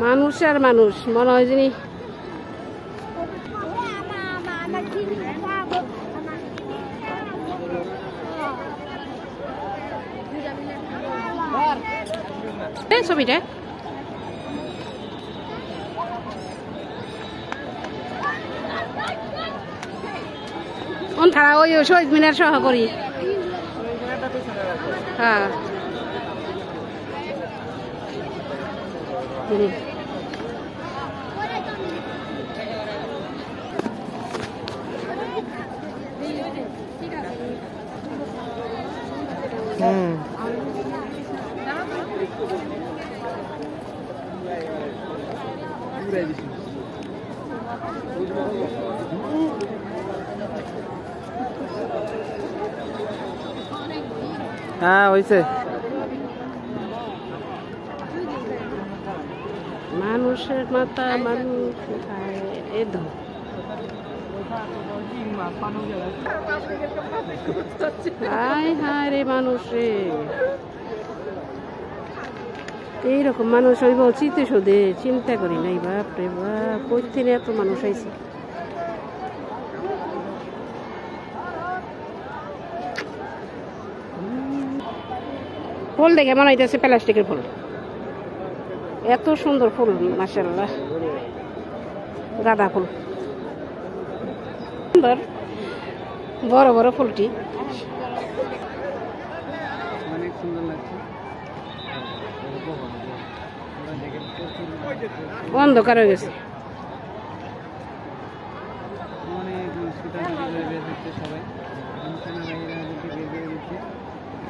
মানুষ আর মানুষ মনে হয় যিনি ছবিটা খাড়া ওই শহীদ মিনার সহ করি হ্যাঁ হ্যাঁ হয়েছে মানুষের মাথা মানুষ হায় হায় রে মানুষ রে এইরকম মানুষ হইব চিতে শোধে চিন্তা করি নাই বাপ রে বাপ কইতে এত মানুষ আইছে ফুল দেখে মনে হইতেছে প্লাস্টিকের ফুল এত সুন্দর ফুল মাশাআল্লাহ গাঁদা ফুল সুন্দর বড় বড় ফুলটি অনেক সুন্দর লাগছে অন্ধকার হয়ে গেছে অনেক সবাই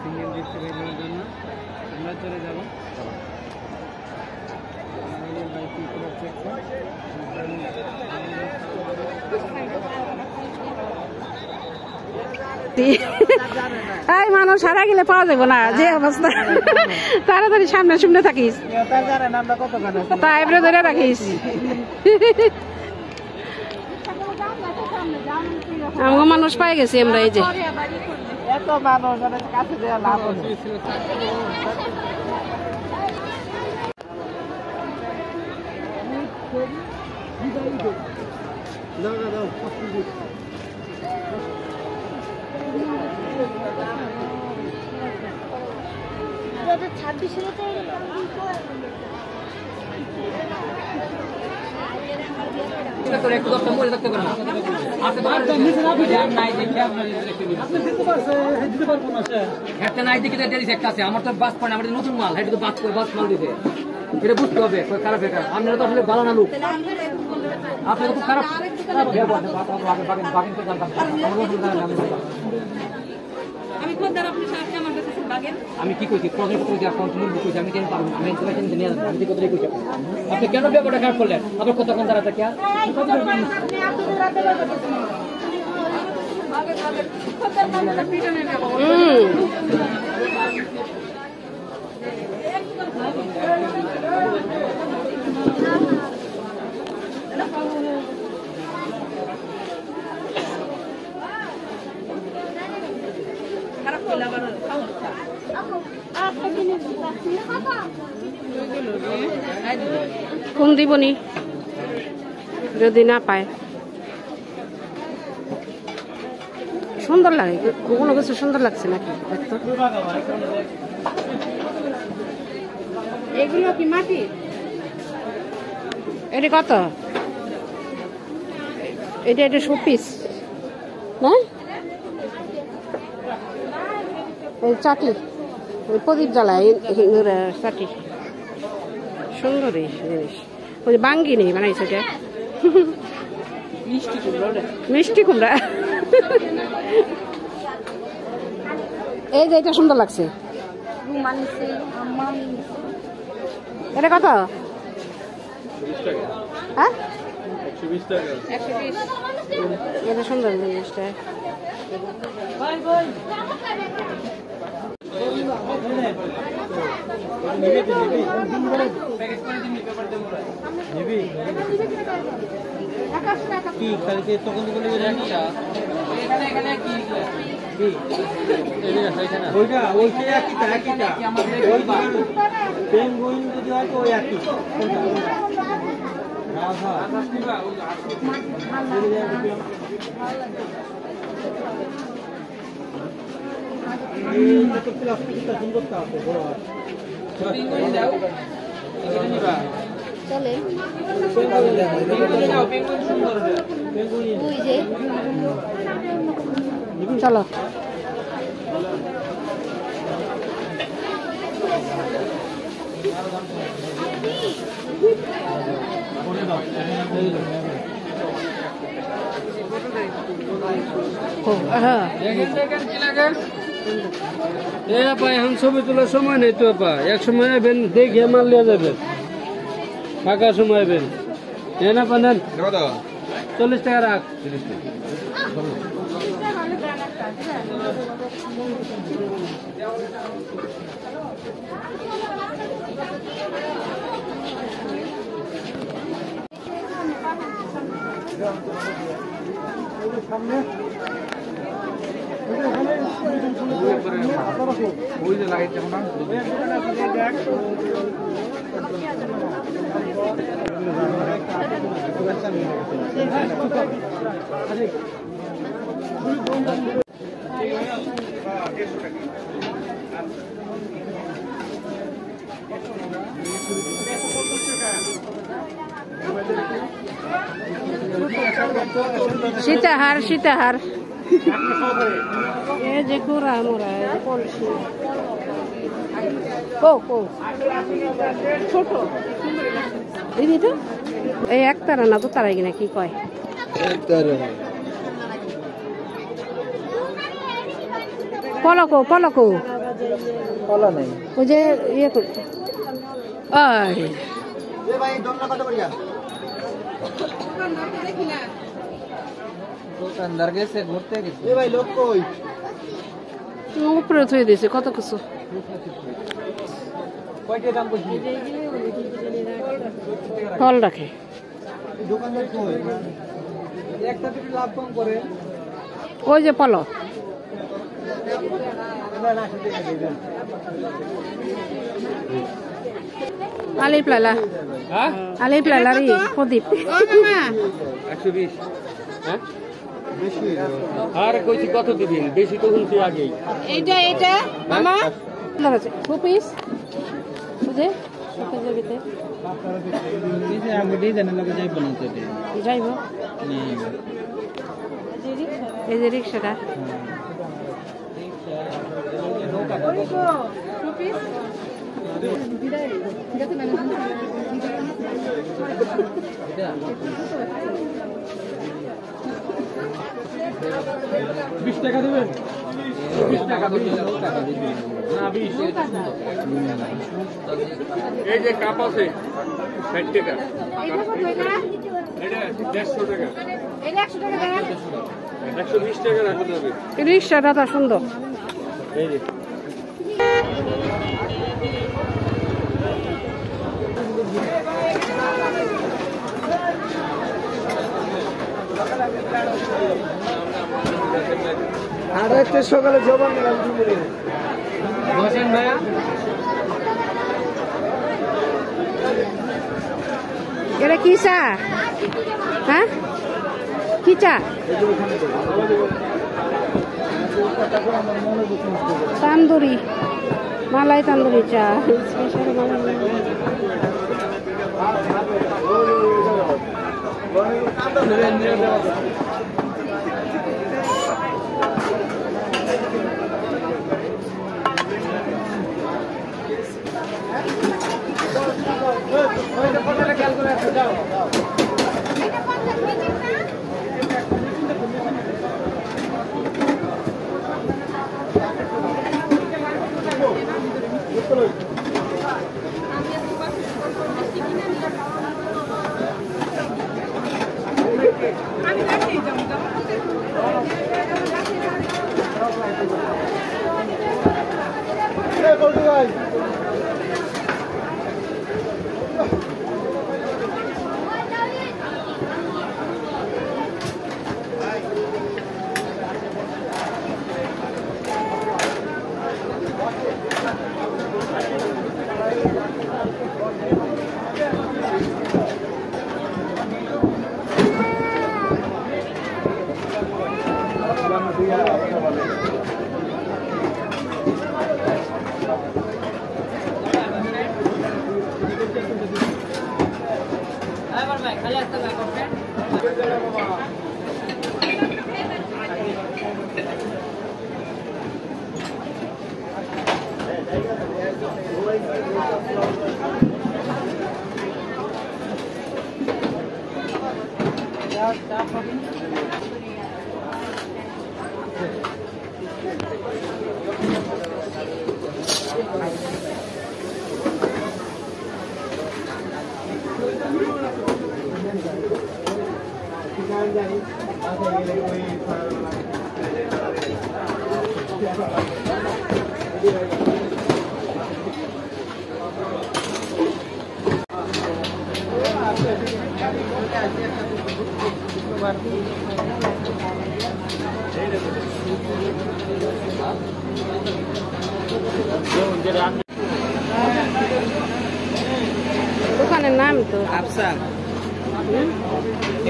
সিঙ্গেল দেখতে পাইলের জন্য আমরা চলে যাবো এই মানুষ হারা গেলে পাওয়া যাবে না যে অবস্থা তাড়াতাড়ি সামনে সামনে থাকিস তাই ধরে রাখিস আমার মানুষ পাই গেছি আমরা এই যে এত মানুষ কাছে দেওয়া লাভ আমার তো বাস পান আমাদের নতুন মাল এটা তো বাস মাল দিতে এটা বুঝতে হবে খারাপ আপনারা তো আসলে ভালো না লোক আপনারা খুব খারাপ আমি কি করছি আমি কেন পারবো আমি আপনি কেন ব্যাপারটা খারাপ করলেন আবার কতক্ষণ দাঁড়াতে কে কম দিবনি যদি না পায় সুন্দর লাগে কোনো কিছু সুন্দর লাগছে নাকি দেখতো এগুলো কি মাটি এটা কত এটা শোপিস না এই চাটি ওই প্রদীপ জ্বালায় চাটি সুন্দর এই জিনিস ওই যে বাঙ্গি নেই বানাইছে এটা মিষ্টি কুমড়া এই যে এটা সুন্দর লাগছে এটা কত হ্যাঁ 120 টাকা এটা সুন্দর জিনিসটা কি কালকে তখন ওইটা ওইটা পেঙ্গুইন যদি হয় তো ওই একই চলে চলো হ্যাঁ এখন ছবি তোলার সময় নেই তো আপা এক সময় আইবেন দেখে মাল লিয়া যাবে ফাঁকা সময় আইবেন না পানেন 40 টাকা রাখ সামনে ওই যে লাগাইতে না সীতাহার সীতাহার এই যে কুড়া মোড়া কলসি ছোট দিদি তো এই একতারা না তো তারাই কিনা কি কয় পলকো পলকো কলা নাই ওই যে ইয়ে করি দোকানদার গেছে ঘুরতে গেছে ভাই লোক কই উপরে থুয়ে দিয়েছে কত কিছু কয়টা দাম বলছি ফল রাখে দোকানদার কই একটা থেকে লাভ কম করে ওই যে পলক আলি প্লালা হ্যাঁ আলি প্লালা রে প্রদীপ 120 হ্যাঁ বেশি আর কইছি কত দিবেন বেশি তো শুনছি আগেই এটা মামা আছে 2 পিস বুঝে কত যাবিতে এই আমি ডিজাইন লাগে যাইব না তো যাইবো এই যে রিকশাটা বিশ টাকা দেবেন 20 টাকা দিবেন না 20 এই যে কাপ আছে 60 টাকা এটা 150 টাকা এটা 100 টাকা দেন 120 টাকা রাখতে হবে রিকশাটা তো সুন্দর এই যে আর একটা সকালে জবান দিলাম বসেন ভাইয়া এটা কি চা হ্যাঁ কি চা তান্দুরি মালাই তান্দুরি চা স্পেশাল মালাই দোকানের নাম তো আফসান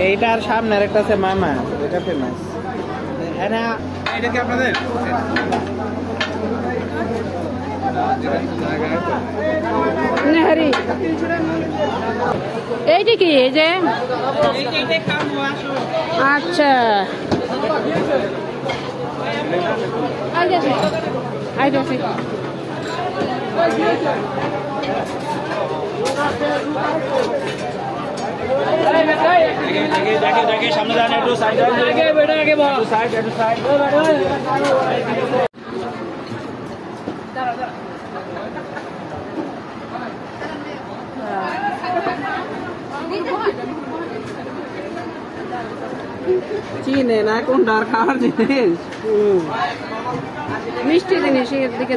এইটার সামনে আরেকটা আছে মামা, এটা ফেমাস। এটা কি আপনাদের? নেহারি এইটা কি এই যে আচ্ছা সামনে যান, একটু সাইড সাইড। চিনে না কোনটা আর খাওয়ার জিনিস। মিষ্টি জিনিস এর দিকে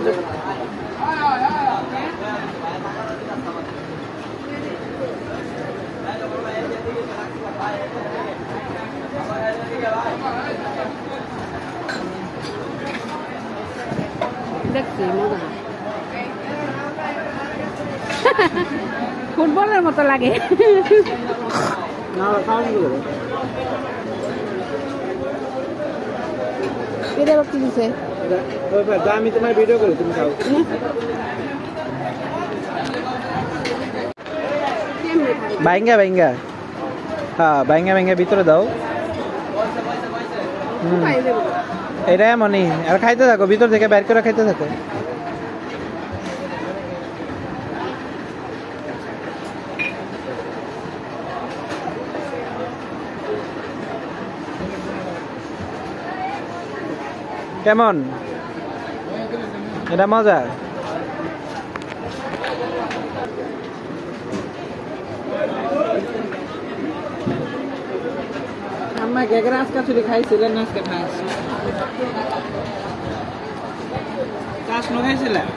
দেখছি মজা ফুটবলের মতো লাগে। আমি তোমার ভিডিও করি, তুমি খাও। বাইঙ্গা বাইঙ্গা, হ্যাঁ বাইঙ্গা বাইঙ্গা ভিতরে দাও। এটা এমনই, আর খাইতে থাকো, ভিতর থেকে বের করে খাইতে থাকো। কেমন এটা মজা? আম্মা কেকের আজকা চুরি খাইছিলেন না? আজকে খাস চাষ নো খাইছিলেন?